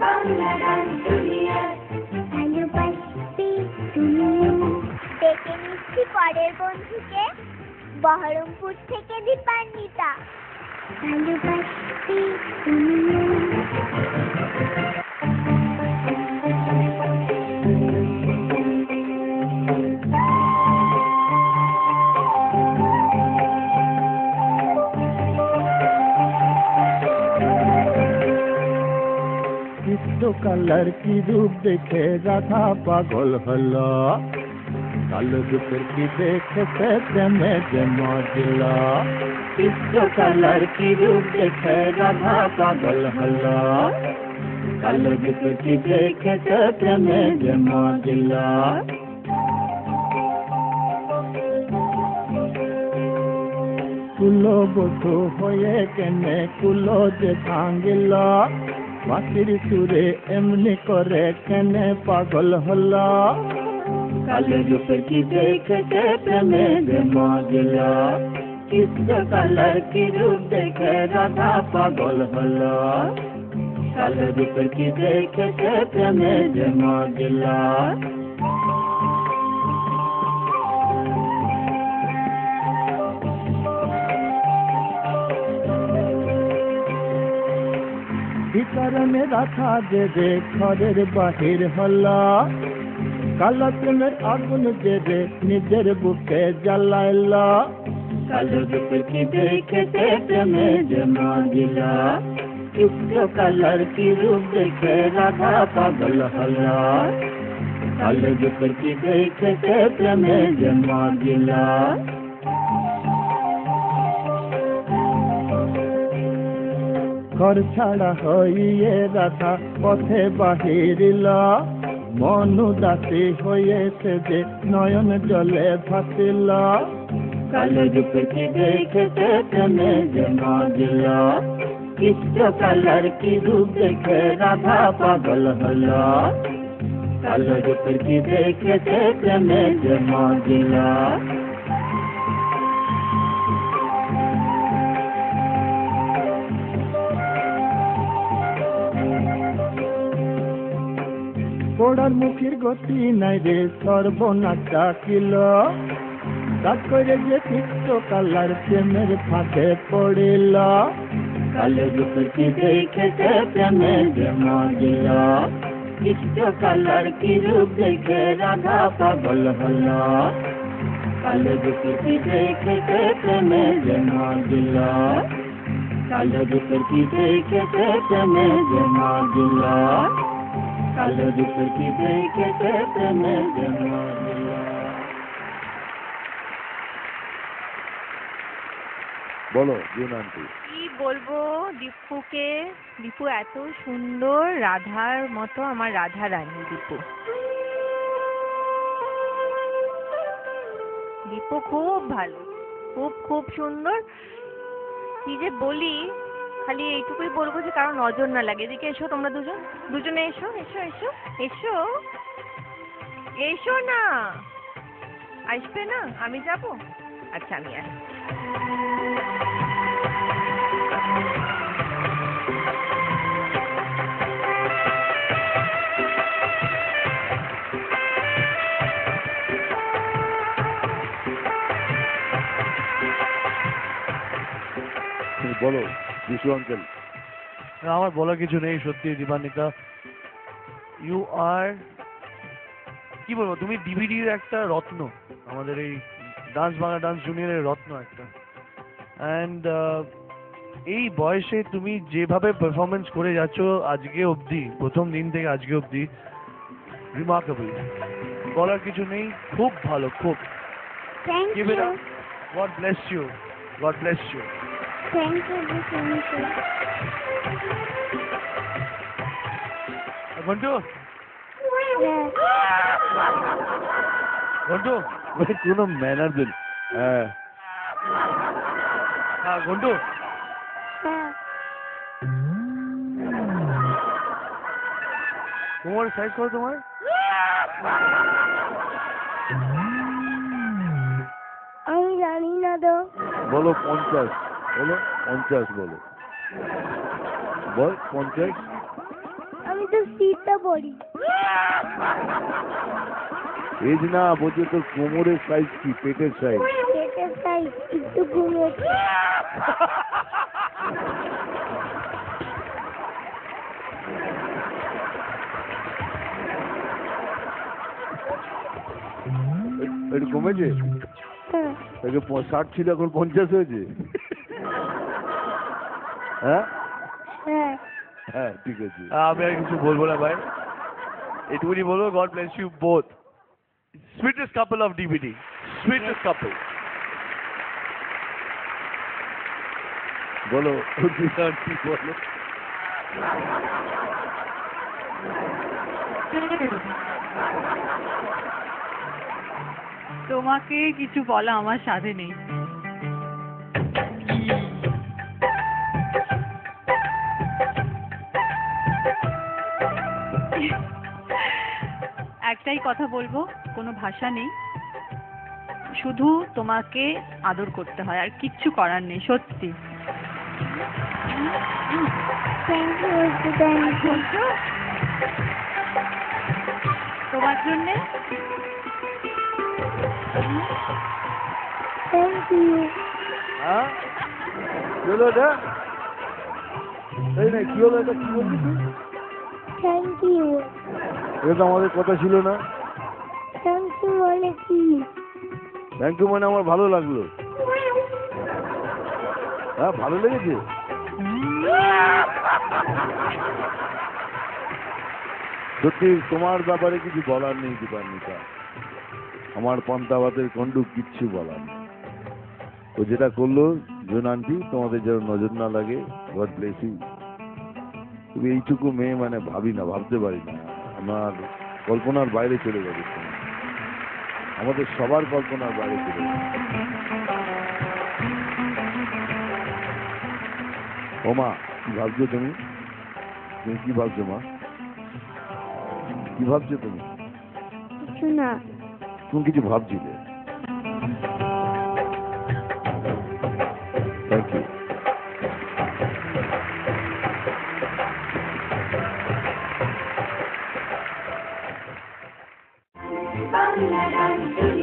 ভালোবাসবে তুমিও। ডেকে নিচ্ছি পরের বন্ধুকে, বহরমপুর থেকে দীপান্বিতা। ভালোবাসবে তুমিও। কালার কি রূপ দেখে রাধা পাগল হলো, কালো রূপের কি দেখেছে প্রেমে যে মজলো। কৃষ্ণ কালার কি রূপ দেখে রাধা পাগল হলো, কালো রূপের কি দেখেছে প্রেমে যে মজলো। কুলো বধূ হয়ে কেনে কুলো যে ভাঙিল, বাঁশির সুরে এমনি করে কেনে পাগল হলো। কালো রূপে কি দেখেছে প্রেমে যে মজলো, কৃষ্ণ কালার কি রূপ দেখে রাধা পাগল হলো, কালো রূপে কি দেখেছে প্রেমে যে মজলো। ভিতরনে রাখা যে রে ঘরের বাহির হলো, কালো প্রেমের আগুন যে রে নিজের বুকে জ্বালাইল। কালো রূপে কি দেখেছে প্রেমে যে মজলো, কৃষ্ণ কালার কি রূপ দেখে রাধা পাগল হলো, কালো রূপে কি দেখেছে প্রেমে যে মজলো। ঘর ছাড়া হইয়ে রাধা পথে বাহিরিল, মন উদাসী হয়েছে যে নয়ন জলে ভাসিল। কালো রূপে কি দেখেছে প্রেমে যে মজলো, কৃষ্ণ কালার কি রূপ দেখে রাধা পাগল হলো, কালো রূপে কি দেখেছে প্রেমে যে মজলো। পোড়ার মুখের গতি নাই রে সর্বনাশ ডাকিল, রাত করে যে কৃষ্ণ কালার প্রেমের ফাঁদে পড়িল। কালো রূপে কি দেখেছে প্রেমে যে মজলো, কৃষ্ণ কালার কি রূপ দেখে রাধা পাগল হলো, কালো রূপে কি দেখেছে প্রেমে যে মজলো, কালো রূপে কি দেখেছে প্রেমে যে মজলো, কালো রূপে কি দেখেছে প্রেমে যে মজলো। বলো জীবনান্তি। কি বলবো দীপুকে, দীপু এত সুন্দর, রাধার মতো আমার রাধা রানী দীপু। দীপু খুব ভালো, খুব খুব সুন্দর। কি যে বলি, খালি এইটুকুই বলবো যে কারো নজর না লাগে। এদিকে এসো তোমরা দুজনে এসো এসো এসো এসো এসো না, আসবে না? আমি যাবো, আচ্ছা আমি আসি। বলো বিশু আঙ্কেল। আমার বলার কিছু নেই, সত্যি দীপান্বিতা, ইউ আর, কি বলবো, তুমি ডিভিডির একটা রত্ন, আমাদের এই বাংলা ডান্স জুনিয়রের রত্ন একটা। অ্যান্ড এই বয়সে তুমি যেভাবে পারফরমেন্স করে যাচ্ছ আজকে অবধি, প্রথম দিন থেকে আজকে অবধি, রিমার্কেবল, বলার কিছু নেই, খুব ভালো, খুব। Thank you. God bless you, God bless you. Thank you, thank you. Ghantu, হ্যাঁ। ঘন্টু, ভাই কোনো ম্যানার দিন। হ্যাঁ হ্যাঁ ঘন্টু, হ্যাঁ। তোমার সাইজ করো তোমার। আমি জানি না তো। বলো 50, বলো 50, বলো বল 50। আমি তো শীতটা পড়ি। এজ না বলছে তোর কোমরের সাইজ কি, পেটের সাইজ? পেটের সাইজ একটু ঘুমেছি। একটু কমেছে? হ্যাঁ আগে 60 ছিল, এখন 50 হয়েছে। হ্যাঁ হ্যাঁ হ্যাঁ ঠিক আছে। আমি আর কিছু বলবো না ভাই, এটুকুনি বলবো, God bless you both, sweetest couple of DBD, sweetest couple. বলো কি বলো? তোমাকে কিছু বলা আমার সাথে নেই। একটাই কথা বলবো, কোনো ভাষা নেই, শুধু তোমাকে আদর করতে হয়, আর কিচ্ছু করার নেই, সত্যি। Thank you thank you. তোমার জন্যে থ্যাংক ইউ। হ্যাঁ কি হলো এটা? এই না কি হলো এটা, কি বললি তুই? Thank you. এটা তো আমাদের কথা ছিল না। থ্যাংক ইউ মানে কি? থ্যাংক ইউ মানে আমার ভালো লাগলো। হ্যাঁ ভালো লেগেছে। সত্যি তোমার ব্যাপারে কিছু বলার নেই দীপান্বিতা, আমার পন্তাবাদের কন্ডু কিচ্ছু বলার নেই। ও যেটা করলো, জোন আন্টি তোমাদের যেন নজর না লাগে, গড ব্লেস ইউ। তুমি এইটুকু মেয়ে মানে ভাবি না, ভাবতে পারি না, আমার কল্পনার বাইরে চলে যাবে, আমাদের সবার কল্পনার বাইরে চলে যাবে। ও মা, কি ভাবছো তুমি? তুমি কি ভাবছো মা? কি ভাবছো তুমি? কিছু না। তুমি কিছু ভাবছিলে? Thank you. Bangla Dance Studio.